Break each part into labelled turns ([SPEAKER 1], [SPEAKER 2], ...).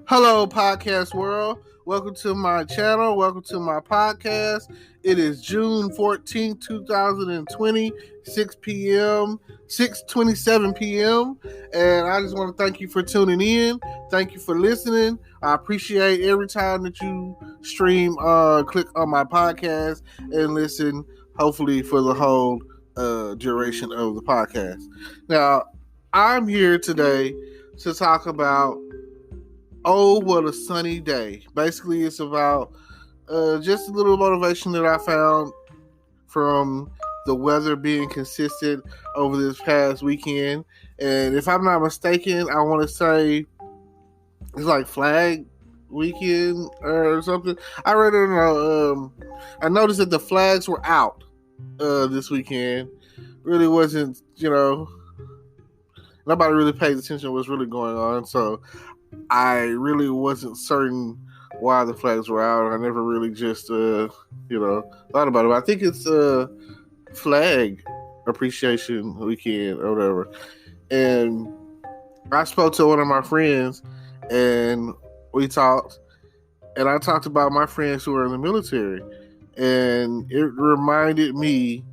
[SPEAKER 1] Hello, podcast world. Welcome to my channel. Welcome to my podcast. It is June 14th, 2020, 6 p.m., 6:27 p.m. And I just want to thank you for tuning in. Thank you for listening. I appreciate every time that you stream, click on my podcast and listen, hopefully for the whole duration of the podcast. Now, I'm here today to talk about Oh, what a sunny day. Basically, it's about just a little motivation that I found from the weather being consistent over this past weekend. And if I'm not mistaken, I want to say it's like Flag Weekend or something. I read it I noticed that the flags were out this weekend. Really wasn't, nobody really paid attention to what's really going on. So I really wasn't certain why the flags were out. I never really just, thought about it. But I think it's Flag Appreciation Weekend or whatever. And I spoke to one of my friends, and we talked. And I talked about my friends who are in the military. And it reminded me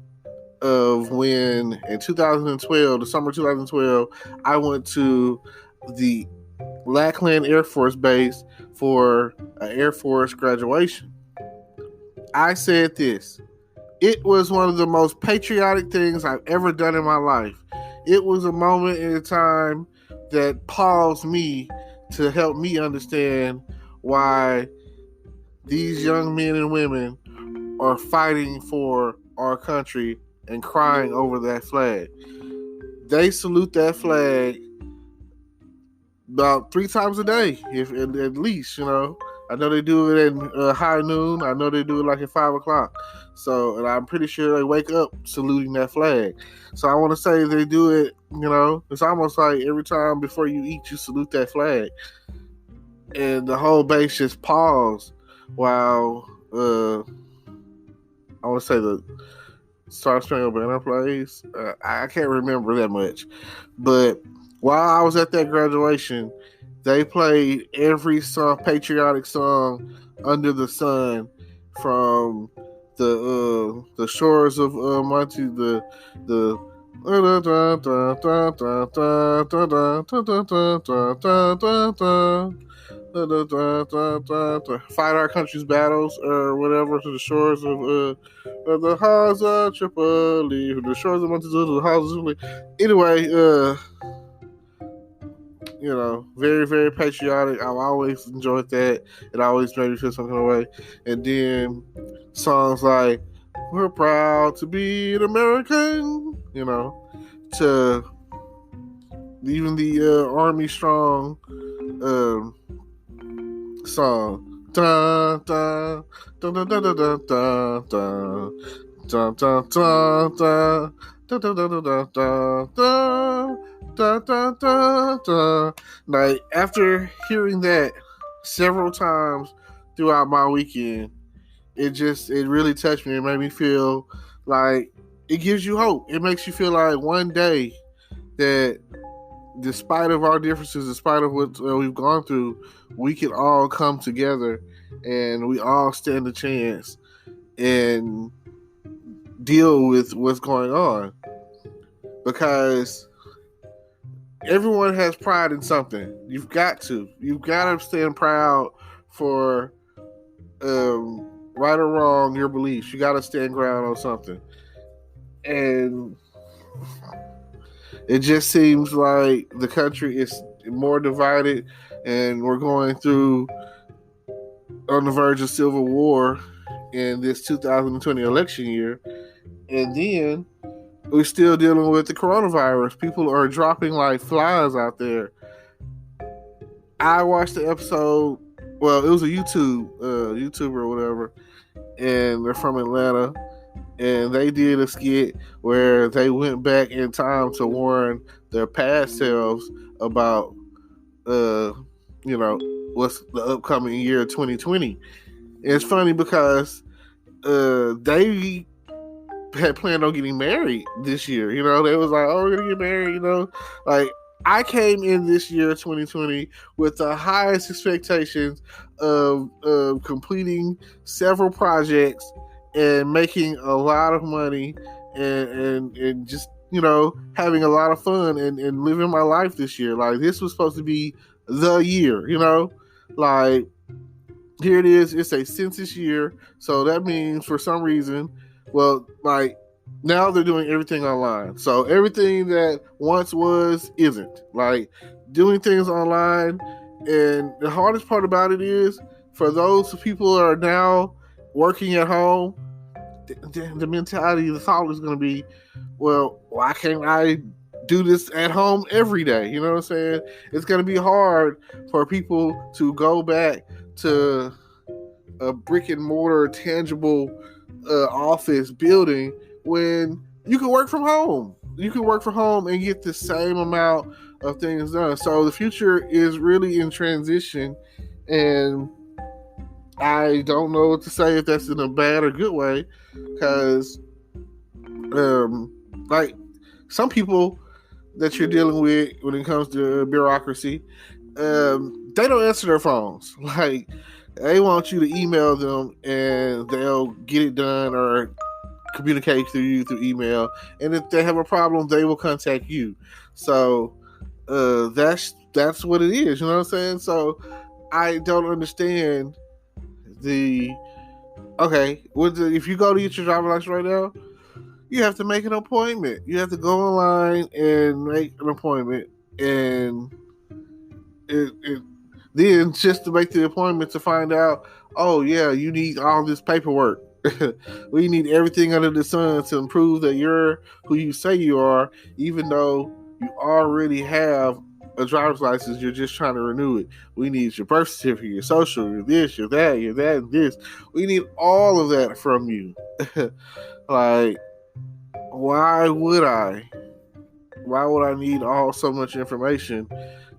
[SPEAKER 1] of when in 2012, the summer 2012, I went to the Lackland Air Force Base for an Air Force graduation. I said this. It was one of the most patriotic things I've ever done in my life. It was a moment in time that paused me to help me understand why these young men and women are fighting for our country and crying over that flag. They salute that flag about 3 times a day, if at least, I know they do it at high noon. I know they do it like at 5 o'clock. So, and I'm pretty sure they wake up saluting that flag. So I want to say they do it, it's almost like every time before you eat, you salute that flag. And the whole base just paused while, I want to say the Star Spangled Banner plays. I can't remember that much. But while I was at that graduation, they played every song, patriotic song under the sun, from the shores of Monty, the fight our country's battles or whatever, to the shores of the halls of Tripoli, the shores of Monty, the halls of Tripoli. Anyway, very, very patriotic. I've always enjoyed that. It always made me feel some kind of way. And then songs like "We're proud to be an American," to even the Army Strong song. Da da da da da da da da da da da da. Da, da, da, da, da, da, da, da, da, da. Like, after hearing that several times throughout my weekend, it really touched me. It made me feel like it gives you hope. It makes you feel like one day that, despite of our differences, despite of what we've gone through, we can all come together and we all stand a chance and deal with what's going on, because everyone has pride in something. You've got to stand proud for right or wrong your beliefs. You got to stand ground on something, and it just seems like the country is more divided, and we're going through on the verge of civil war in this 2020 election year. And then we're still dealing with the coronavirus. People are dropping like flies out there. I watched the episode. Well, it was a YouTuber or whatever, and they're from Atlanta. And they did a skit where they went back in time to warn their past selves about, what's the upcoming year 2020. And it's funny because they had planned on getting married this year. They was like, "Oh, we're gonna get married," like I came in this year, 2020, with the highest expectations of completing several projects and making a lot of money and just, having a lot of fun and living my life this year. Like, this was supposed to be the year, like, here it is. It's a census year. So that means for some reason, well, like, now they're doing everything online. So everything that once was isn't. Like, doing things online. And the hardest part about it is for those people who are now working at home, the mentality, the thought is going to be, well, why can't I do this at home every day? You know what I'm saying? It's going to be hard for people to go back to a brick and mortar, tangible office building when you can work from home. You can work from home and get the same amount of things done. So the future is really in transition, and I don't know what to say if that's in a bad or good way, because like, some people that you're dealing with when it comes to bureaucracy, they don't answer their phones. Like, they want you to email them and they'll get it done, or communicate through you through email. And if they have a problem, they will contact you. So that's what it is. You know what I'm saying? So I don't understand if you go to get your driver's license right now, you have to make an appointment. You have to go online and make an appointment, and then just to make the appointment to find out, oh yeah, you need all this paperwork. We need everything under the sun to prove that you're who you say you are, even though you already have a driver's license. You're just trying to renew it. We need your birth certificate, your social, your this, your that, and this. We need all of that from you. Like, why would I need so much information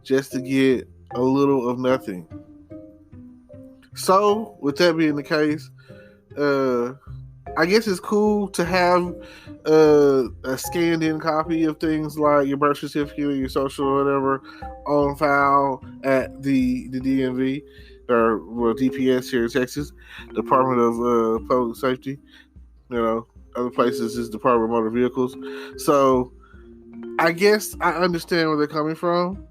[SPEAKER 1] just to get a little of nothing? So, with that being the case, I guess it's cool to have a scanned-in copy of things like your birth certificate or your social or whatever on file at the DMV, or DPS here in Texas, Department of Public Safety. Other places is Department of Motor Vehicles. So I guess I understand where they're coming from.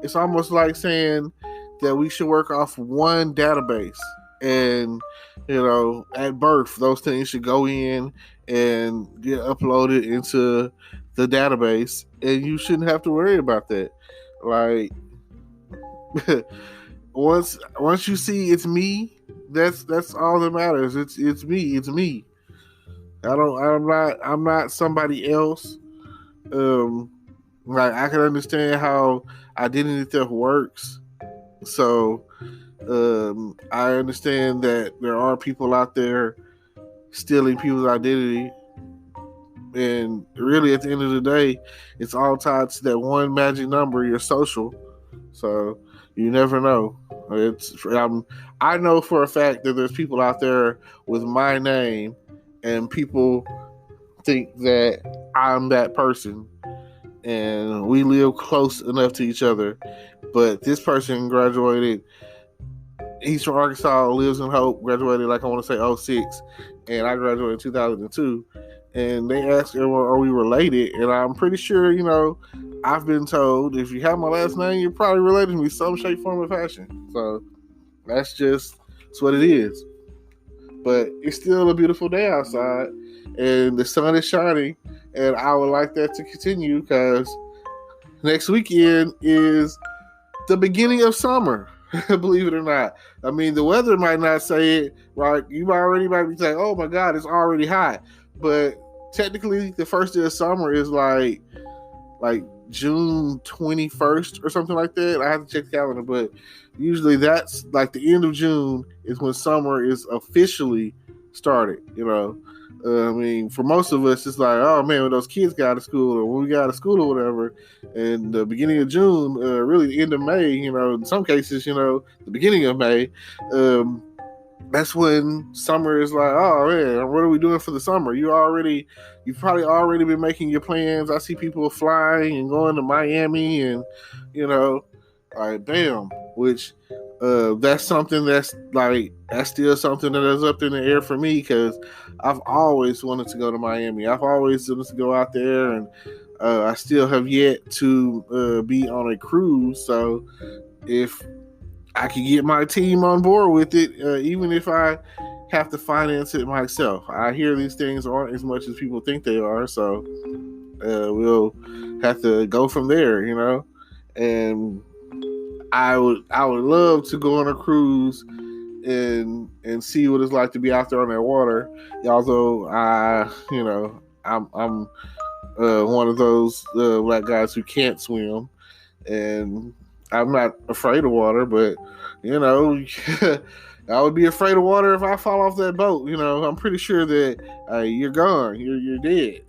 [SPEAKER 1] It's almost like saying that we should work off one database, and at birth those things should go in and get uploaded into the database, and you shouldn't have to worry about that. Like, once you see it's me, that's all that matters. It's me. I'm not somebody else. Like, I can understand how identity theft works. So I understand that there are people out there stealing people's identity, and really at the end of the day, it's all tied to that one magic number, your social. So you never know. I know for a fact that there's people out there with my name, and people think that I'm that person, and we live close enough to each other. But this person graduated, he's from Arkansas, lives in Hope, graduated, like, I want to say 06, and I graduated in 2002. And they asked, are we related? And I'm pretty sure, I've been told, if you have my last name, you're probably related to me some shape, form, or fashion. So that's what it is. But it's still a beautiful day outside, and the sun is shining, and I would like that to continue, because next weekend is the beginning of summer. Believe it or not. I mean, the weather might not say it, right? You might be saying, oh my God, it's already hot. But technically, the first day of summer is like June 21st or something like that. I have to check the calendar, but usually that's like the end of June is when summer is officially started. I mean, for most of us, it's like, oh man, when those kids got out of school, or when we got out of school or whatever, and the beginning of June, really the end of May, in some cases, the beginning of May, that's when summer is like, oh man, what are we doing for the summer? You've probably already been making your plans. I see people flying and going to Miami, and like bam, which that's something that's still something that is up in the air for me, because I've always wanted to go to Miami. I've always wanted to go out there, and I still have yet to be on a cruise. So if I can get my team on board with it, even if I have to finance it myself. I hear these things aren't as much as people think they are, so we'll have to go from there, And I would love to go on a cruise and see what it's like to be out there on that water. Although I'm one of those black guys who can't swim, and I'm not afraid of water, but I would be afraid of water if I fall off that boat. I'm pretty sure that you're gone, you're dead.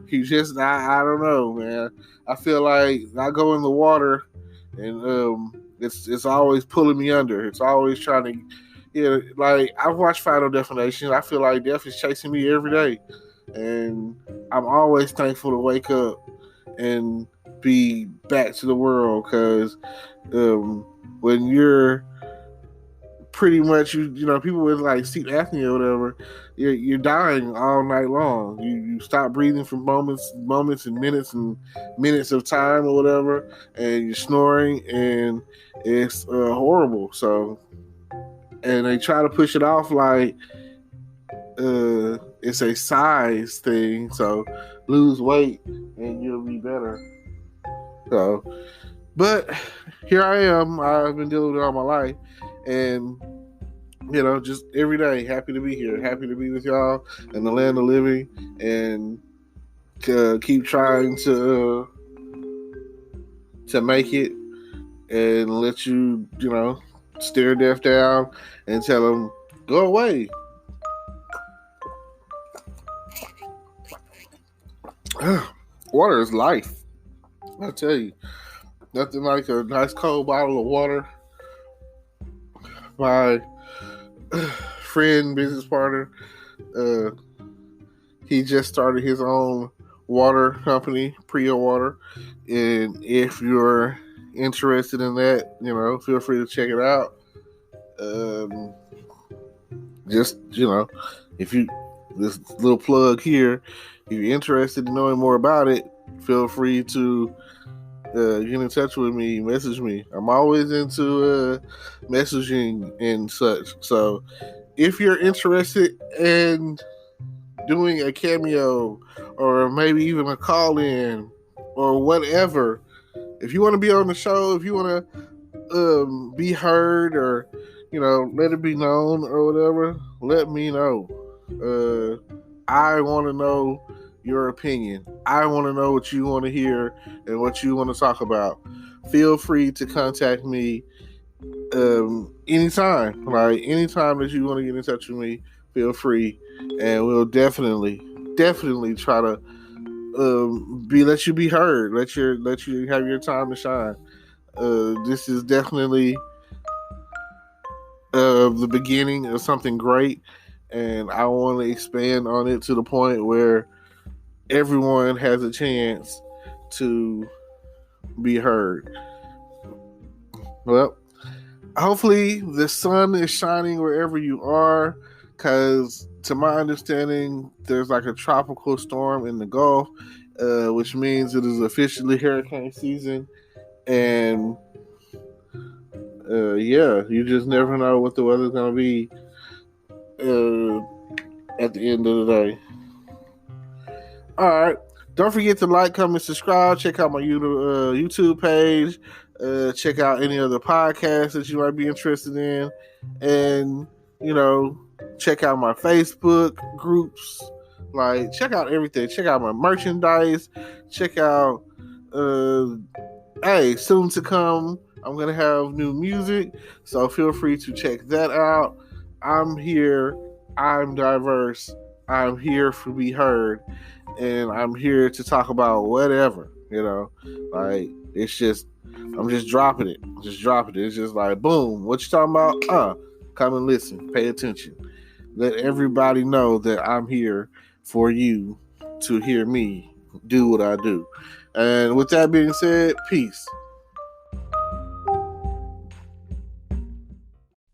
[SPEAKER 1] You just I don't know, man. I feel like I go in the water, and it's always pulling me under. It's always trying to, like I've watched Final Destination. I feel like death is chasing me every day, and I'm always thankful to wake up and be back to the world, because when you're pretty much people with like sleep apnea or whatever, you're dying all night long. You stop breathing for moments and minutes of time or whatever, and you're snoring, and it's horrible. So, and they try to push it off like it's a size thing, so lose weight and you'll be better. So, but here I am. I've been dealing with it all my life, and just every day, happy to be here, happy to be with y'all in the land of living, and keep trying to make it, and let you, stare death down and tell them, go away. Water is life. I tell you, nothing like a nice cold bottle of water. My friend, business partner, he just started his own water company, Priya Water, and if you're interested in that, feel free to check it out. Just if you, this little plug here, if you're interested in knowing more about it, feel free to get in touch with me, message me. I'm always into messaging and such. So if you're interested in doing a cameo, or maybe even a call-in, or whatever, if you want to be on the show, if you want to be heard, or let it be known or whatever, let me know. I want to know your opinion. I want to know what you want to hear and what you want to talk about. Feel free to contact me anytime. Like anytime that you want to get in touch with me, feel free, and we'll definitely try to let you be heard. Let you have your time to shine. This is definitely the beginning of something great, and I want to expand on it to the point where everyone has a chance to be heard. Well, hopefully the sun is shining wherever you are, because to my understanding, there's like a tropical storm in the Gulf, which means it is officially hurricane season, and you just never know what the weather's going to be at the end of the day. All right. Don't forget to like, comment, subscribe. Check out my YouTube page. Check out any other podcasts that you might be interested in. And, check out my Facebook groups. Like, check out everything. Check out my merchandise. Check out, soon to come, I'm going to have new music. So feel free to check that out. I'm here. I'm diverse. I'm here to be heard. And I'm here to talk about whatever, like I'm just dropping it. It's just like, boom, what you talking about? Come and listen. Pay attention. Let everybody know that I'm here for you to hear me do what I do. And with that being said, peace.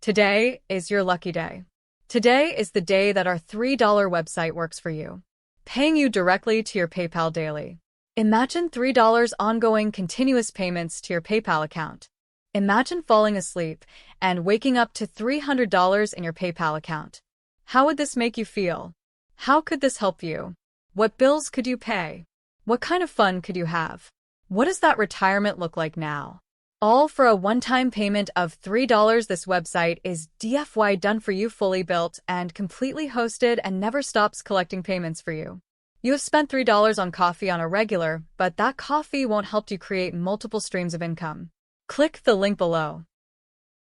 [SPEAKER 2] Today is your lucky day. Today is the day that our $3 website works for you, paying you directly to your PayPal daily. Imagine $3 ongoing continuous payments to your PayPal account. Imagine falling asleep and waking up to $300 in your PayPal account. How would this make you feel? How could this help you? What bills could you pay? What kind of fun could you have? What does that retirement look like now? All for a one-time payment of $3. This website is DFY done for you, fully built and completely hosted, and never stops collecting payments for you. You have spent $3 on coffee on a regular, but that coffee won't help you create multiple streams of income. Click the link below.